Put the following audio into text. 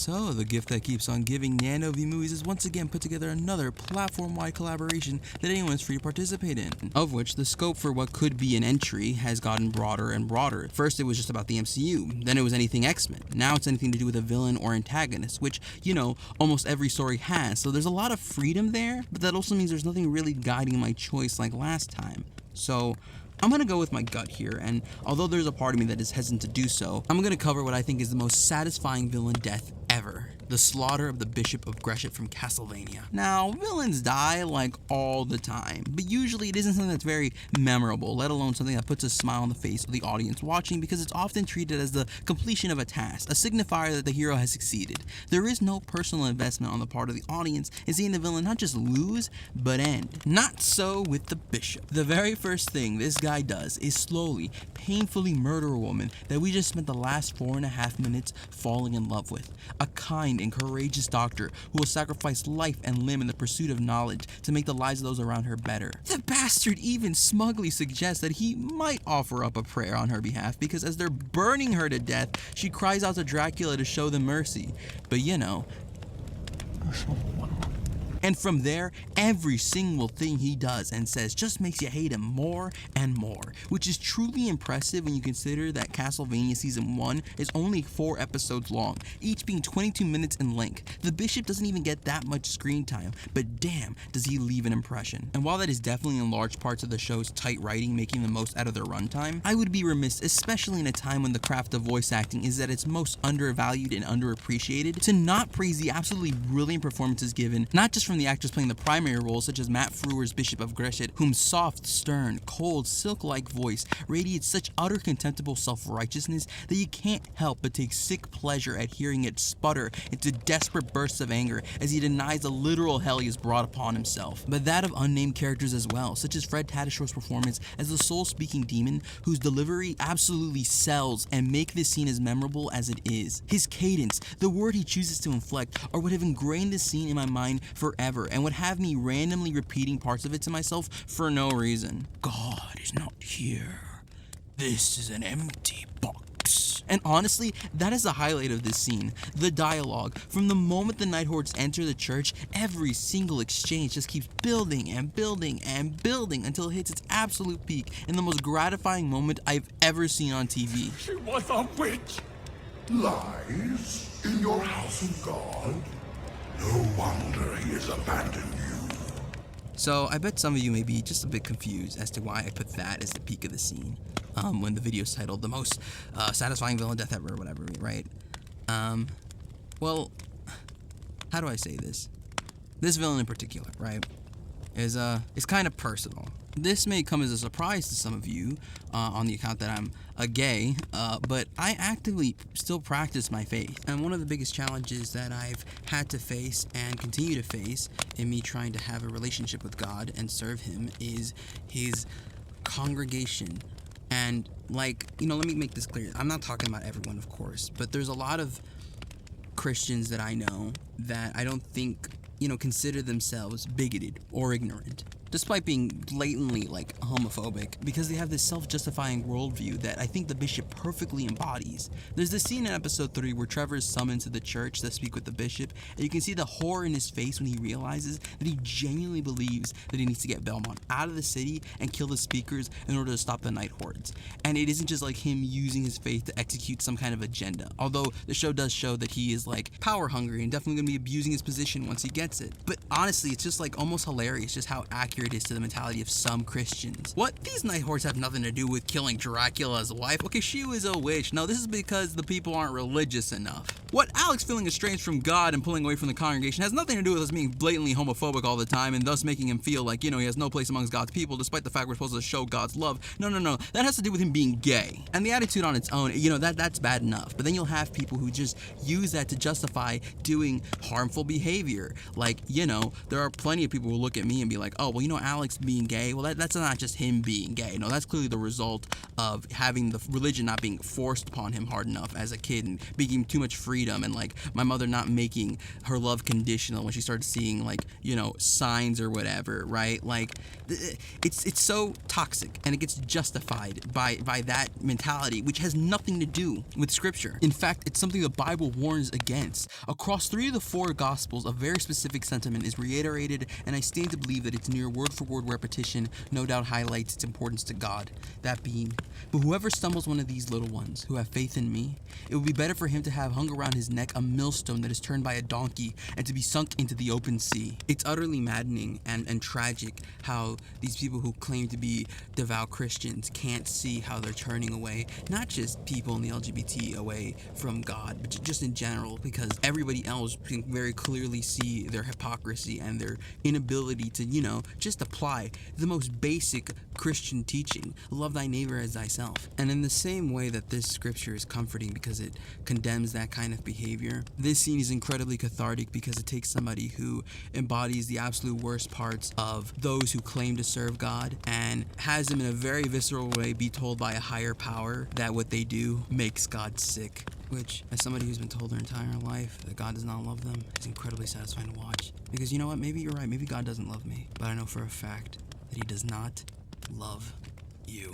So, the gift that keeps on giving, Nando V Movies has once again put together another platform-wide collaboration that anyone is free to participate in, of which the scope for what could be an entry has gotten broader and broader. First, it was just about the MCU, then it was anything X-Men, now it's anything to do with a villain or antagonist, which, you know, almost every story has, so there's a lot of freedom there, but that also means there's nothing really guiding my choice like last time. So, I'm gonna go with my gut here, and although there's a part of me that is hesitant to do so, I'm gonna cover what I think is the most satisfying villain death ever. The slaughter of the Bishop of Greshet from Castlevania. Now, villains die like all the time, but usually it isn't something that's very memorable, let alone something that puts a smile on the face of the audience watching, because it's often treated as the completion of a task, a signifier that the hero has succeeded. There is no personal investment on the part of the audience in seeing the villain not just lose, but end. Not so with the Bishop. The very first thing this guy does is slowly, painfully murder a woman that we just spent the last 4.5 minutes falling in love with. A kind and courageous doctor who will sacrifice life and limb in the pursuit of knowledge to make the lives of those around her better. The bastard even smugly suggests that he might offer up a prayer on her behalf, because as they're burning her to death, she cries out to Dracula to show them mercy. But you know. And from there, every single thing he does and says just makes you hate him more and more, which is truly impressive when you consider that Castlevania Season 1 is only 4 episodes long, each being 22 minutes in length. The Bishop doesn't even get that much screen time, but damn, does he leave an impression. And while that is definitely in large parts of the show's tight writing making the most out of their runtime, I would be remiss, especially in a time when the craft of voice acting is at its most undervalued and underappreciated, to not praise the absolutely brilliant performances given, not just from the actors playing the primary roles, such as Matt Frewer's Bishop of Greshet, whom soft, stern, cold, silk-like voice radiates such utter contemptible self-righteousness that you can't help but take sick pleasure at hearing it sputter into desperate bursts of anger as he denies the literal hell he has brought upon himself, but that of unnamed characters as well, such as Fred Tatascioc's performance as the soul-speaking demon, whose delivery absolutely sells and make this scene as memorable as it is. His cadence, the word he chooses to inflect, are what have ingrained this scene in my mind forever, and would have me randomly repeating parts of it to myself for no reason. God is not here. This is an empty box. And honestly, that is the highlight of this scene. The dialogue. From the moment the Night Hordes enter the church, every single exchange just keeps building and building and building until it hits its absolute peak in the most gratifying moment I've ever seen on TV. She was a witch. Lies in your house of God? No wonder he has abandoned you. So I bet some of you may be just a bit confused as to why I put that as the peak of the scene, when the video's titled the most satisfying villain death ever or whatever, right? Well, how do I say this? This villain in particular, right, is kind of personal. This may come as a surprise to some of you on the account that I'm a gay, but I actively still practice my faith. And one of the biggest challenges that I've had to face and continue to face in me trying to have a relationship with God and serve Him is His congregation. And like, you know, let me make this clear. I'm not talking about everyone, of course, but there's a lot of Christians that I know that I don't think, you know, consider themselves bigoted or ignorant, despite being blatantly, like, homophobic, because they have this self-justifying worldview that I think the Bishop perfectly embodies. There's this scene in episode 3 where Trevor is summoned to the church to speak with the Bishop, and you can see the horror in his face when he realizes that he genuinely believes that he needs to get Belmont out of the city and kill the speakers in order to stop the Night Hordes. And it isn't just like him using his faith to execute some kind of agenda, although the show does show that he is, like, power hungry and definitely gonna be abusing his position once he gets it. But honestly, it's just, like, almost hilarious just how accurate it is to the mentality of some Christians. What? These Night Hordes have nothing to do with killing Dracula's wife? Okay, she was a witch. No, this is because the people aren't religious enough. What? Alex feeling estranged from God and pulling away from the congregation has nothing to do with us being blatantly homophobic all the time and thus making him feel like, you know, he has no place amongst God's people despite the fact we're supposed to show God's love. No. That has to do with him being gay. And the attitude on its own, you know, that's bad enough. But then you'll have people who just use that to justify doing harmful behavior. Like, you know, there are plenty of people who look at me and be like, oh, well, you know, Alex being gay, well, that's not just him being gay. No, that's clearly the result of having the religion not being forced upon him hard enough as a kid and being too much freedom, and like my mother not making her love conditional when she started seeing, like, you know, signs or whatever, right? Like, it's so toxic, and it gets justified by that mentality, which has nothing to do with scripture. In fact, it's something the Bible warns against. Across 3 of the 4 gospels, a very specific sentiment is reiterated, and I stand to believe that its near word-for-word repetition no doubt highlights its importance to God. That being, but whoever stumbles one of these little ones who have faith in me, it would be better for him to have hung around his neck a millstone that is turned by a donkey and to be sunk into the open sea. It's utterly maddening and tragic how these people who claim to be devout Christians can't see how they're turning away, not just people in the LGBT away from God, but just in general, because everybody else can very clearly see their hypocrisy and their inability to, you know, just apply the most basic Christian teaching, love thy neighbor as thyself. And in the same way that this scripture is comforting because it condemns that kind of behavior, this scene is incredibly cathartic because it takes somebody who embodies the absolute worst parts of those who claim to serve God and has them in a very visceral way be told by a higher power that what they do makes God sick. Which, as somebody who's been told their entire life that God does not love them, is incredibly satisfying to watch. Because you know what? Maybe you're right. Maybe God doesn't love me. But I know for a fact that he does not love you.